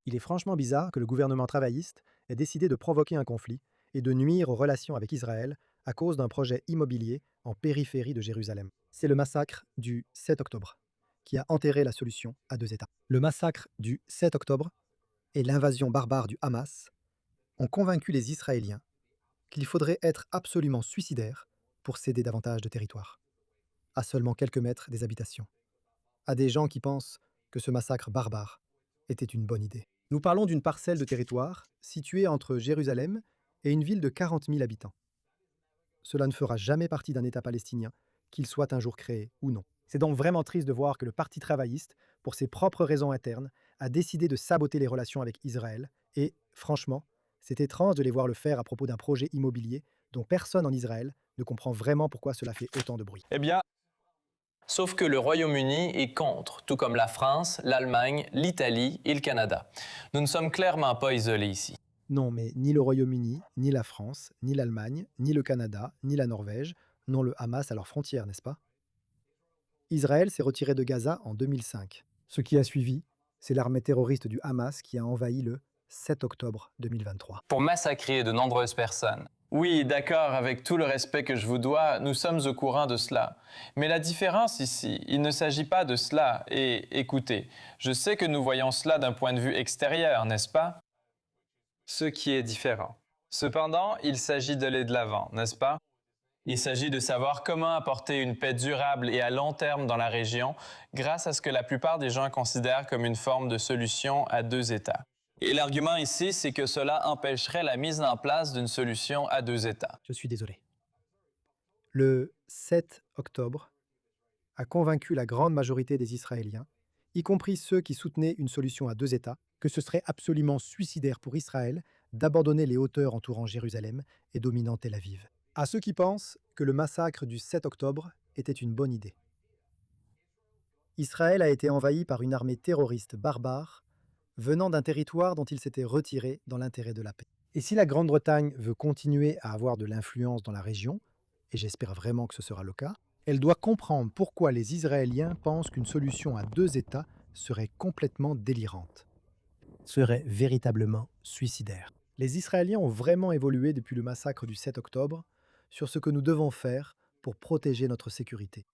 Il est franchement bizarre que le gouvernement travailliste ait décidé de provoquer un conflit et de nuire aux relations avec Israël à cause d'un projet immobilier en périphérie de Jérusalem. C'est le massacre du 7 octobre qui a enterré la solution à deux États. Le massacre du 7 octobre et l'invasion barbare du Hamas ont convaincu les Israéliens qu'il faudrait être absolument suicidaire pour céder davantage de territoire, à seulement quelques mètres des habitations, à des gens qui pensent que ce massacre barbare était une bonne idée. Nous parlons d'une parcelle de territoire située entre Jérusalem et une ville de 40 000 habitants. Cela ne fera jamais partie d'un État palestinien, qu'il soit un jour créé ou non. C'est donc vraiment triste de voir que le Parti travailliste, pour ses propres raisons internes, a décidé de saboter les relations avec Israël et, franchement, c'est étrange de les voir le faire à propos d'un projet immobilier dont personne en Israël ne comprend vraiment pourquoi cela fait autant de bruit. Eh bien, sauf que le Royaume-Uni est contre, tout comme la France, l'Allemagne, l'Italie et le Canada. Nous ne sommes clairement pas isolés ici. Non, mais ni le Royaume-Uni, ni la France, ni l'Allemagne, ni le Canada, ni la Norvège n'ont le Hamas à leurs frontières, n'est-ce pas? Israël s'est retiré de Gaza en 2005. Ce qui a suivi, c'est l'armée terroriste du Hamas qui a envahi le 7 octobre 2023. Pour massacrer de nombreuses personnes. Oui, d'accord, avec tout le respect que je vous dois, nous sommes au courant de cela. Mais la différence ici, il ne s'agit pas de cela. Et écoutez, je sais que nous voyons cela d'un point de vue extérieur, n'est-ce pas? Ce qui est différent. Cependant, il s'agit d'aller de l'avant, n'est-ce pas? Il s'agit de savoir comment apporter une paix durable et à long terme dans la région grâce à ce que la plupart des gens considèrent comme une forme de solution à deux États. Et l'argument ici, c'est que cela empêcherait la mise en place d'une solution à deux États. Je suis désolé. Le 7 octobre a convaincu la grande majorité des Israéliens, y compris ceux qui soutenaient une solution à deux États, que ce serait absolument suicidaire pour Israël d'abandonner les hauteurs entourant Jérusalem et dominant Tel Aviv. À ceux qui pensent que le massacre du 7 octobre était une bonne idée. Israël a été envahi par une armée terroriste barbare venant d'un territoire dont il s'était retiré dans l'intérêt de la paix. Et si la Grande-Bretagne veut continuer à avoir de l'influence dans la région, et j'espère vraiment que ce sera le cas, elle doit comprendre pourquoi les Israéliens pensent qu'une solution à deux États serait complètement délirante, serait véritablement suicidaire. Les Israéliens ont vraiment évolué depuis le massacre du 7 octobre sur ce que nous devons faire pour protéger notre sécurité.